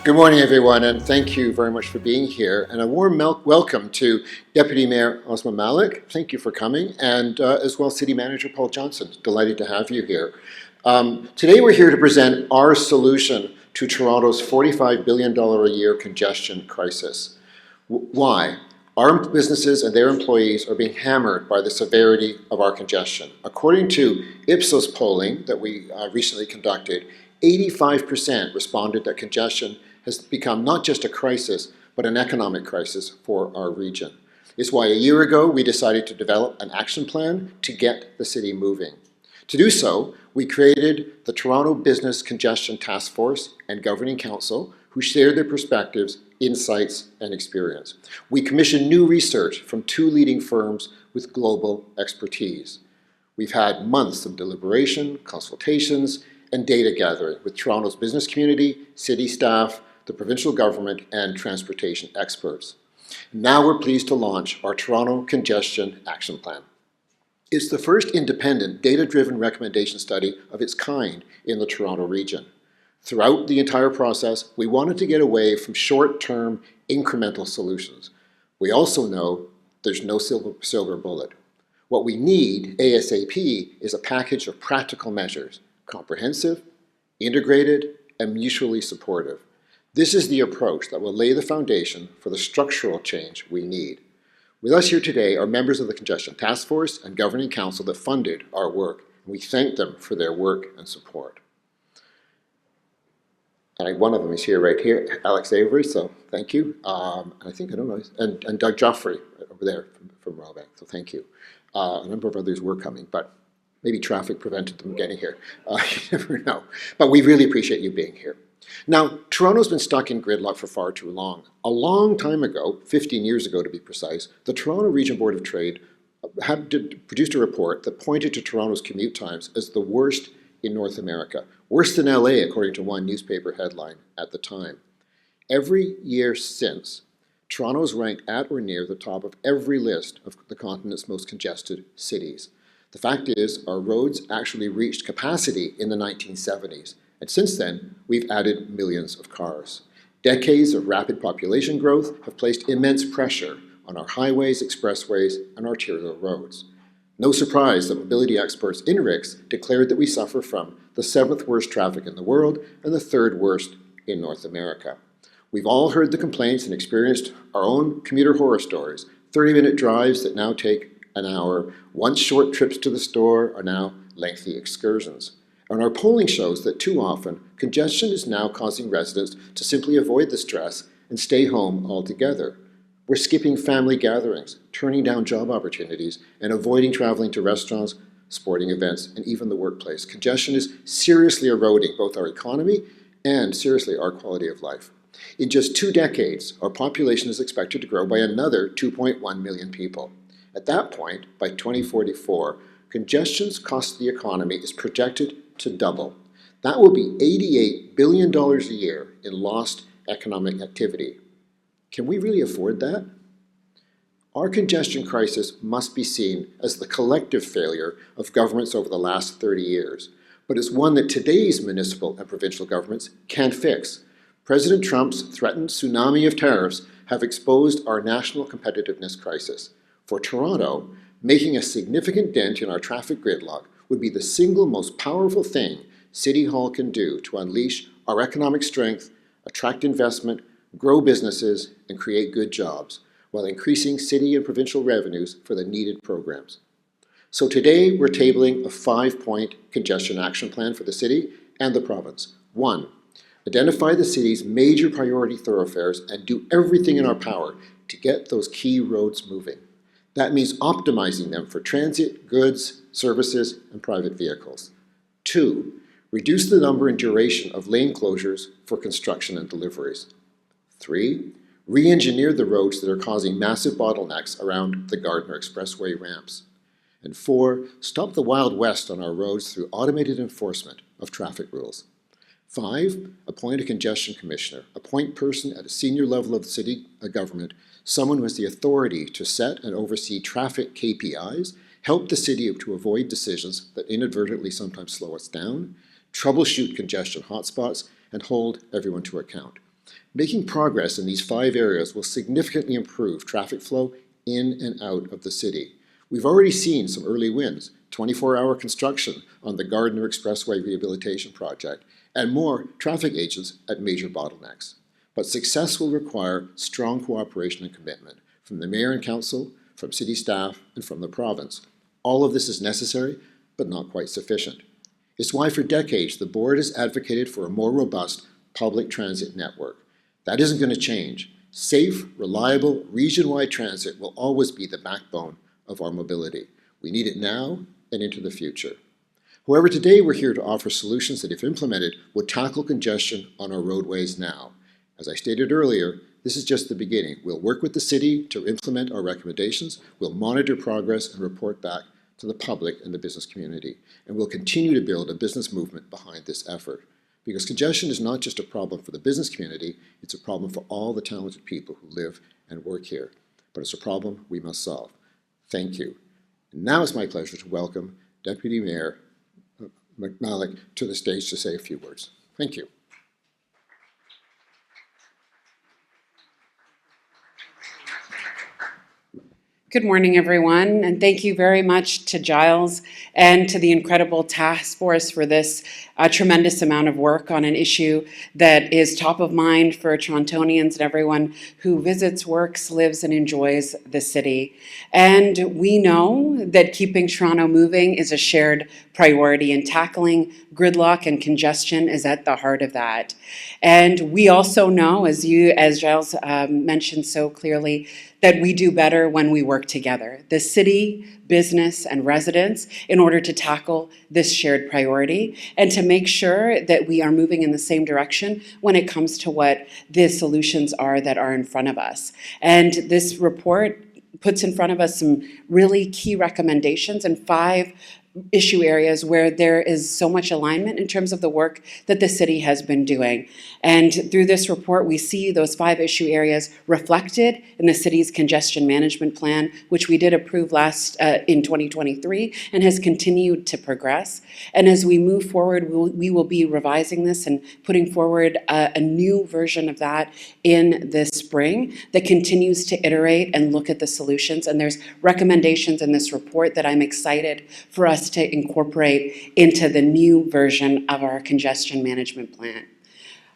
Good morning, everyone, and thank you very much for being here. And a warm welcome to Deputy Mayor Osman Malik. Thank you for coming, and as well City Manager Paul Johnson. Delighted to have you here. Today we're here to present our solution to Toronto's $45 billion a year congestion crisis. Why? Our businesses and their employees are being hammered by the severity of our congestion. According to Ipsos polling that we recently conducted, 85% responded that congestion has become not just a crisis, but an economic crisis for our region. It's why a year ago we decided to develop an action plan to get the city moving. To do so, we created the Toronto Business Congestion Task Force and Governing Council, who shared their perspectives, insights, and experience. We commissioned new research from two leading firms with global expertise. We've had months of deliberation, consultations, and data gathering with Toronto's business community, city staff, the provincial government, and transportation experts. Now we're pleased to launch our Toronto Congestion Action Plan. It's the first independent, data-driven recommendation study of its kind in the Toronto region. Throughout the entire process, we wanted to get away from short-term, incremental solutions. We also know there's no silver bullet. What we need, ASAP, is a package of practical measures, comprehensive, integrated, and mutually supportive. This is the approach that will lay the foundation for the structural change we need. With us here today are members of the Congestion Task Force and Governing Council that funded our work, and we thank them for their work and support. And one of them is here, right here, Alex Avery, so thank you. I think, I don't know, and Doug Joffrey over there from Royal Bank, so thank you. A number of others were coming, but maybe traffic prevented them getting here. You never know. But we really appreciate you being here. Now, Toronto's been stuck in gridlock for far too long. A long time ago, 15 years ago to be precise, the Toronto Region Board of Trade produced a report that pointed to Toronto's commute times as the worst in North America. Worse than LA, according to one newspaper headline at the time. Every year since, Toronto's ranked at or near the top of every list of the continent's most congested cities. The fact is, our roads actually reached capacity in the 1970s, and since then, we've added millions of cars. Decades of rapid population growth have placed immense pressure on our highways, expressways, and arterial roads. No surprise that mobility experts INRIX declared that we suffer from the 7th worst traffic in the world and the 3rd worst in North America. We've all heard the complaints and experienced our own commuter horror stories, 30-minute drives that now take an hour, once short trips to the store are now lengthy excursions. And our polling shows that too often, congestion is now causing residents to simply avoid the stress and stay home altogether. We're skipping family gatherings, turning down job opportunities, and avoiding traveling to restaurants, sporting events, and even the workplace. Congestion is seriously eroding both our economy and, seriously, our quality of life. In just 2 decades, our population is expected to grow by another 2.1 million people. At that point, by 2044, congestion's cost to the economy is projected to double. That will be $88 billion a year in lost economic activity. Can we really afford that? Our congestion crisis must be seen as the collective failure of governments over the last 30 years, but it's one that today's municipal and provincial governments can fix. President Trump's threatened tsunami of tariffs have exposed our national competitiveness crisis. For Toronto, making a significant dent in our traffic gridlock would be the single most powerful thing City Hall can do to unleash our economic strength, attract investment, grow businesses, and create good jobs, while increasing city and provincial revenues for the needed programs. So today, we're tabling a 5-point congestion action plan for the city and the province. 1, identify the city's major priority thoroughfares and do everything in our power to get those key roads moving. That means optimizing them for transit, goods, services, and private vehicles. 2, reduce the number and duration of lane closures for construction and deliveries. 3, re-engineer the roads that are causing massive bottlenecks around the Gardiner Expressway ramps. And 4, stop the Wild West on our roads through automated enforcement of traffic rules. 5, appoint a congestion commissioner, a point person at a senior level of the city government, someone who has the authority to set and oversee traffic KPIs, help the city to avoid decisions that inadvertently sometimes slow us down, troubleshoot congestion hotspots, and hold everyone to account. Making progress in these 5 areas will significantly improve traffic flow in and out of the city. We've already seen some early wins, 24-hour construction on the Gardiner Expressway Rehabilitation Project, and more traffic agents at major bottlenecks. But success will require strong cooperation and commitment from the Mayor and Council, from city staff, and from the province. All of this is necessary, but not quite sufficient. It's why for decades the board has advocated for a more robust public transit network. That isn't going to change. Safe, reliable, region-wide transit will always be the backbone of our mobility. We need it now and into the future. However, today we're here to offer solutions that, if implemented, would tackle congestion on our roadways now. As I stated earlier, this is just the beginning. We'll work with the city to implement our recommendations, we'll monitor progress and report back to the public and the business community, and we'll continue to build a business movement behind this effort. Because congestion is not just a problem for the business community, it's a problem for all the talented people who live and work here. But it's a problem we must solve. Thank you. And now it's my pleasure to welcome Deputy Mayor McMalloch to the stage to say a few words. Thank you. Good morning, everyone, and thank you very much to Giles and to the incredible task force for this tremendous amount of work on an issue that is top of mind for Torontonians and everyone who visits, works, lives, and enjoys the city. And we know that keeping Toronto moving is a shared priority, and tackling gridlock and congestion is at the heart of that. And we also know, as Giles mentioned so clearly, that we do better when we work together, the city, business, and residents, in order to tackle this shared priority and to make sure that we are moving in the same direction when it comes to what the solutions are that are in front of us. And this report puts in front of us some really key recommendations and 5 issue areas where there is so much alignment in terms of the work that the city has been doing. And through this report, we see those 5 issue areas reflected in the city's congestion management plan, which we did approve in 2023 and has continued to progress. And as we move forward, we will be revising this and putting forward a new version of that in this spring that continues to iterate and look at the solutions. And there's recommendations in this report that I'm excited for us to incorporate into the new version of our congestion management plan.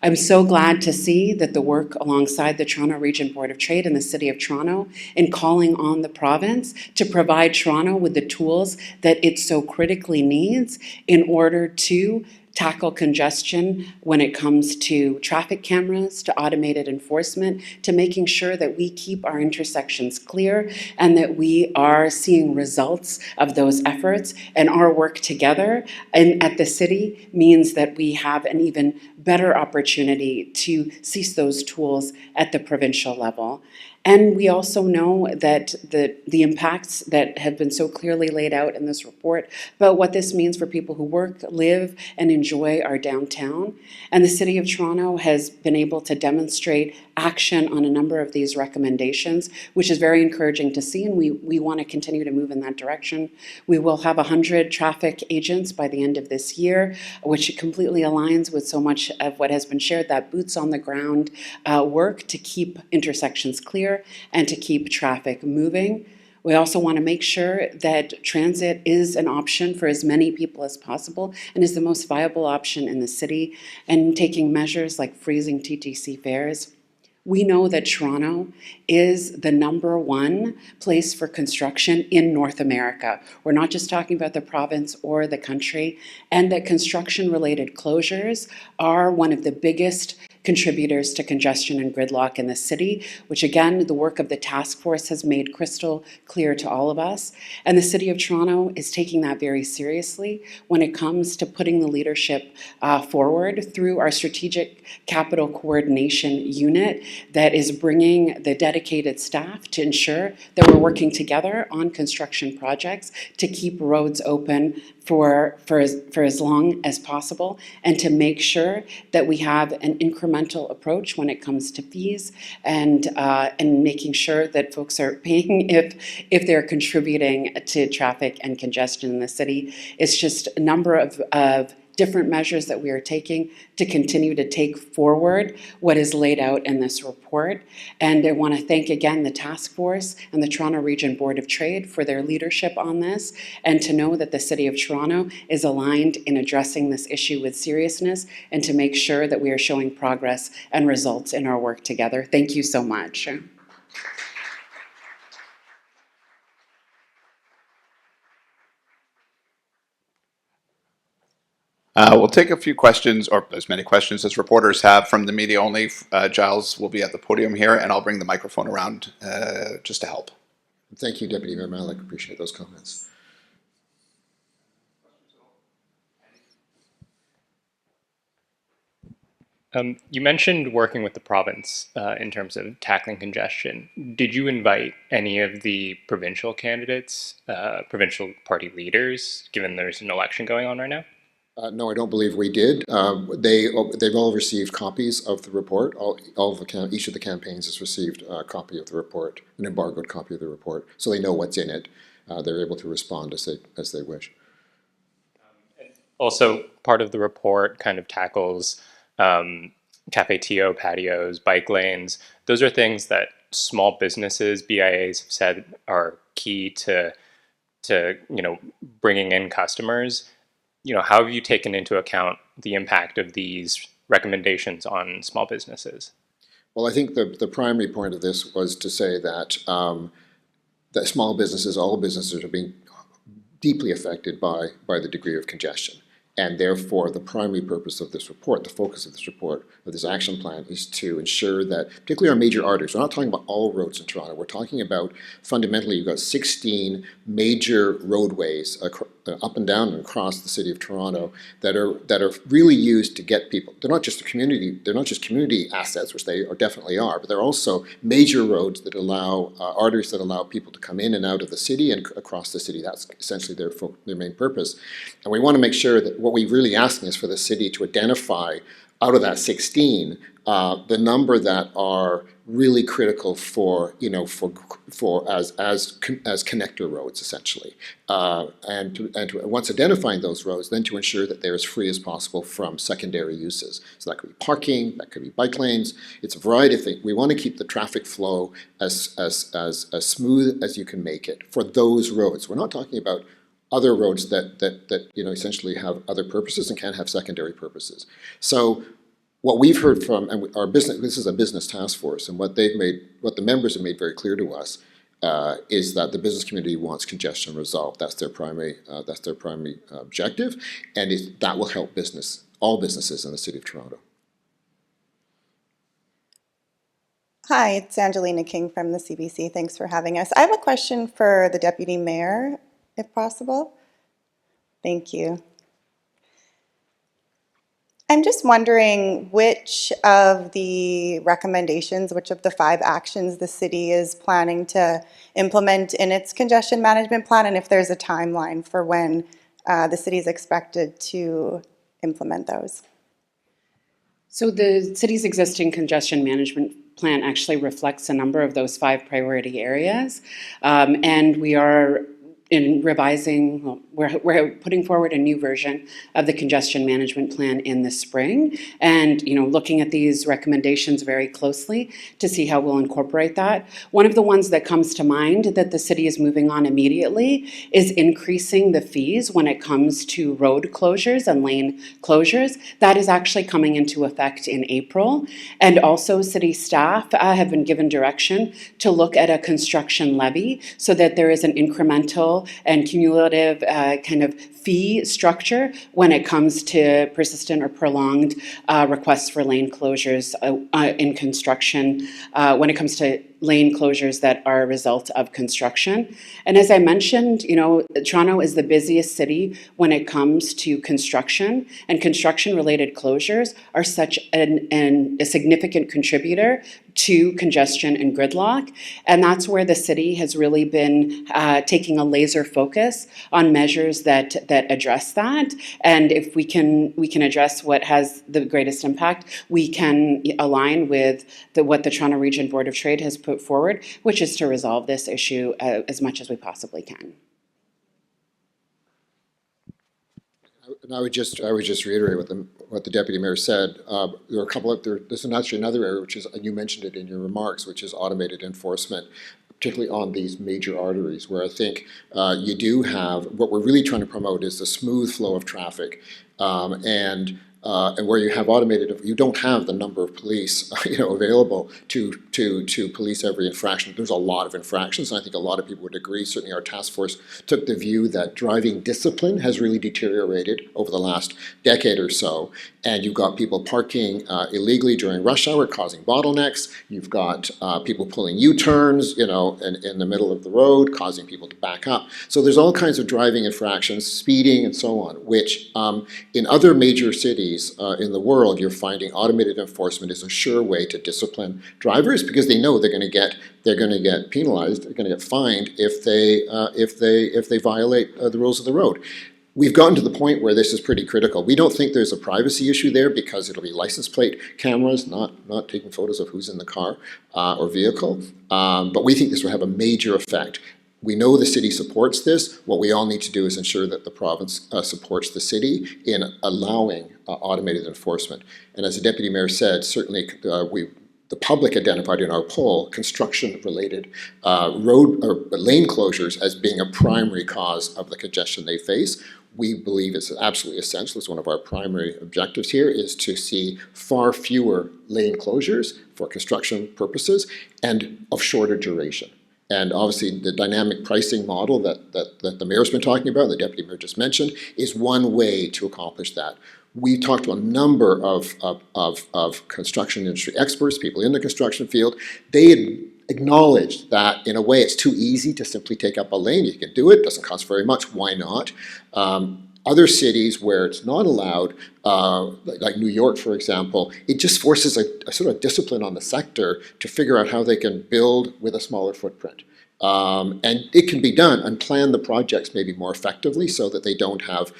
I'm so glad to see that the work alongside the Toronto Region Board of Trade and the City of Toronto in calling on the province to provide Toronto with the tools that it so critically needs in order to tackle congestion when it comes to traffic cameras, to automated enforcement, to making sure that we keep our intersections clear and that we are seeing results of those efforts. And our work together and at the city means that we have an even better opportunity to seize those tools at the provincial level. And we also know that the impacts that have been so clearly laid out in this report about what this means for people who work, live, and enjoy our downtown. And the City of Toronto has been able to demonstrate action on a number of these recommendations, which is very encouraging to see, and we want to continue to move in that direction. We will have 100 traffic agents by the end of this year, which completely aligns with so much of what has been shared, that boots on the ground work to keep intersections clear and to keep traffic moving. We also want to make sure that transit is an option for as many people as possible and is the most viable option in the city, and taking measures like freezing TTC fares. We know that Toronto is the #1 place for construction in North America. We're not just talking about the province or the country, and that construction-related closures are one of the biggest contributors to congestion and gridlock in the city, which again, the work of the task force has made crystal clear to all of us. And the City of Toronto is taking that very seriously when it comes to putting the leadership forward through our Strategic Capital Coordination Unit that is bringing the dedicated staff to ensure that we're working together on construction projects to keep roads open for as long as possible, and to make sure that we have an incremental approach when it comes to fees, and making sure that folks are paying if they're contributing to traffic and congestion in the city. It's just a number of different measures that we are taking to continue to take forward what is laid out in this report. And I want to thank again the task force and the Toronto Region Board of Trade for their leadership on this, and to know that the City of Toronto is aligned in addressing this issue with seriousness and to make sure that we are showing progress and results in our work together. Thank you so much. We'll take a few questions, or as many questions as reporters have from the media only. Giles will be at the podium here, and I'll bring the microphone around just to help. Thank you, Deputy Mayor Malik. Appreciate those comments. You mentioned working with the province in terms of tackling congestion. Did you invite any of the provincial candidates, provincial party leaders, given there's an election going on right now? No, I don't believe we did. They've all received copies of the report. Each of the campaigns has received a copy of the report, an embargoed copy of the report, so they know what's in it. They're able to respond as they wish. Also, part of the report kind of tackles cafe TO patios, bike lanes. Those are things that small businesses, BIAs, have said are key to bringing in customers. How have you taken into account the impact of these recommendations on small businesses? Well, I think the primary point of this was to say that that small businesses, all businesses, are being deeply affected by the degree of congestion. And therefore, the primary purpose of this report, the focus of this report, of this action plan, is to ensure that, particularly our major arteries, we're not talking about all roads in Toronto, we're talking about, fundamentally, you've got 16 major roadways up and down and across the city of Toronto that are really used to get people. They're not just community assets, which they definitely are, but they're also major roads that allow, arteries that allow people to come in and out of the city and across the city. That's essentially their main purpose. And we want to make sure that what we're really asking is for the city to identify, out of that 16, the number that are really critical for as connector roads, essentially, and once identifying those roads, then to ensure that they're as free as possible from secondary uses. So that could be parking, that could be bike lanes. It's a variety of things. We want to keep the traffic flow as smooth as you can make it for those roads. We're not talking about other roads that essentially have other purposes and can have secondary purposes. So what we've heard from, and our business, this is a business task force, and what the members have made very clear to us is that the business community wants congestion resolved. That's their primary objective, and that will help all businesses in the City of Toronto. Hi, it's Angelina King from the CBC. Thanks for having us. I have a question for the Deputy Mayor, if possible. Thank you. I'm just wondering which of the recommendations, which of the 5 actions the city is planning to implement in its congestion management plan, and if there's a timeline for when the city is expected to implement those. So the city's existing congestion management plan actually reflects a number of those 5 priority areas, and we are revising, we're putting forward a new version of the congestion management plan in the spring, and looking at these recommendations very closely to see how we'll incorporate that. One of the ones that comes to mind that the city is moving on immediately is increasing the fees when it comes to road closures and lane closures. That is actually coming into effect in April, and also city staff have been given direction to look at a construction levy so that there is an incremental and cumulative kind of fee structure when it comes to persistent or prolonged requests for lane closures in construction, when it comes to lane closures that are a result of construction. And as I mentioned, Toronto is the busiest city when it comes to construction, and construction-related closures are such a significant contributor to congestion and gridlock. And that's where the city has really been taking a laser focus on measures that address that. And if we can address what has the greatest impact, we can align with what the Toronto Region Board of Trade has put forward, which is to resolve this issue as much as we possibly can. I would just reiterate what the deputy mayor said. There are a couple of there's actually another area which is, and you mentioned it in your remarks, which is automated enforcement, particularly on these major arteries, where I think you do have what we're really trying to promote is the smooth flow of traffic, and where you have automated, you don't have the number of police available to police every infraction. There's a lot of infractions, and I think a lot of people would agree. Certainly our task force took the view that driving discipline has really deteriorated over the last decade or so, and you've got people parking illegally during rush hour, causing bottlenecks. You've got people pulling U-turns, in the middle of the road, causing people to back up. So there's all kinds of driving infractions, speeding, and so on, which in other major cities in the world, you're finding automated enforcement is a sure way to discipline drivers, because they know they're going to get penalized, they're going to get fined if they violate the rules of the road. We've gotten to the point where this is pretty critical. We don't think there's a privacy issue there, because it'll be license plate cameras, not taking photos of who's in the car or vehicle. But we think this will have a major effect. We know the city supports this. What we all need to do is ensure that the province supports the city in allowing automated enforcement. And as the deputy mayor said, certainly the public identified in our poll construction-related road or lane closures as being a primary cause of the congestion they face. We believe it's absolutely essential. It's one of our primary objectives here, is to see far fewer lane closures for construction purposes and of shorter duration. And obviously the dynamic pricing model that the mayor's been talking about, and the deputy mayor just mentioned, is one way to accomplish that. We talked to a number of construction industry experts, people in the construction field. They had acknowledged that in a way it's too easy to simply take up a lane. You can do it, doesn't cost very much, why not? Other cities where it's not allowed, like New York, for example, it just forces a sort of discipline on the sector to figure out how they can build with a smaller footprint. And it can be done and plan the projects maybe more effectively so that they don't have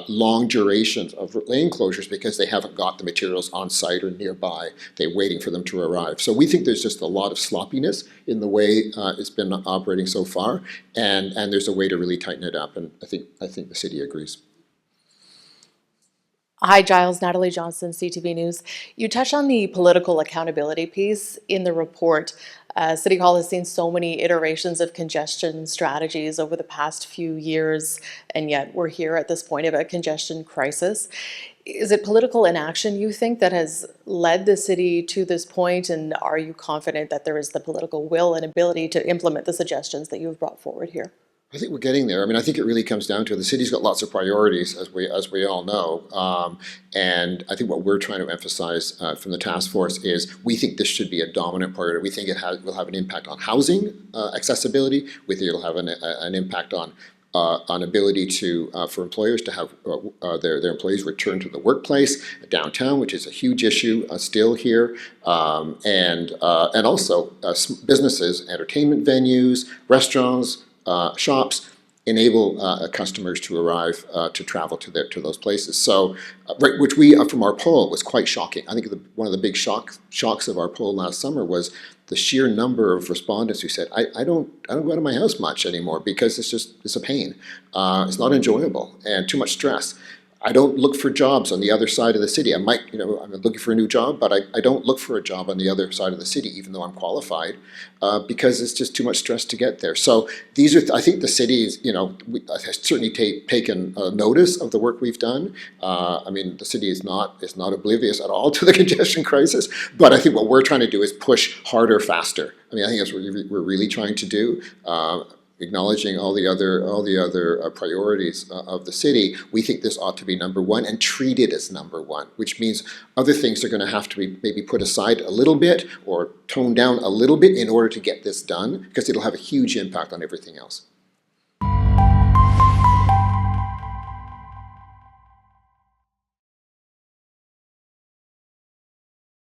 long durations of lane closures because they haven't got the materials on site or nearby. They're waiting for them to arrive. So we think there's just a lot of sloppiness in the way it's been operating so far, and there's a way to really tighten it up, and I think the city agrees. Hi, Giles. Natalie Johnson, CTV News. You touched on the political accountability piece in the report. City Hall has seen so many iterations of congestion strategies over the past few years, and yet we're here at this point of a congestion crisis. Is it political inaction, you think, that has led the city to this point, and are you confident that there is the political will and ability to implement the suggestions that you've brought forward here? I think we're getting there. I mean, I think it really comes down to the city's got lots of priorities, as we all know. And I think what we're trying to emphasize from the task force is we think this should be a dominant priority. We think it will have an impact on housing accessibility. We think it'll have an impact on ability for employers to have their employees return to the workplace downtown, which is a huge issue still here, and also businesses, entertainment venues, restaurants, shops enable customers to arrive to travel to those places. So, which we from our poll was quite shocking. I think one of the big shocks of our poll last summer was the sheer number of respondents who said, I don't go out of my house much anymore because it's a pain. It's not enjoyable and too much stress. I don't look for jobs on the other side of the city. I'm looking for a new job, but I don't look for a job on the other side of the city, even though I'm qualified, because it's just too much stress to get there. So I think the city is, has certainly taken notice of the work we've done. The city is not oblivious at all to the congestion crisis, but I think what we're trying to do is push harder, faster. I think that's what we're really trying to do. Acknowledging all the other priorities of the city, we think this ought to be number one and treated as number one, which means other things are going to have to be maybe put aside a little bit or toned down a little bit in order to get this done, because it'll have a huge impact on everything else.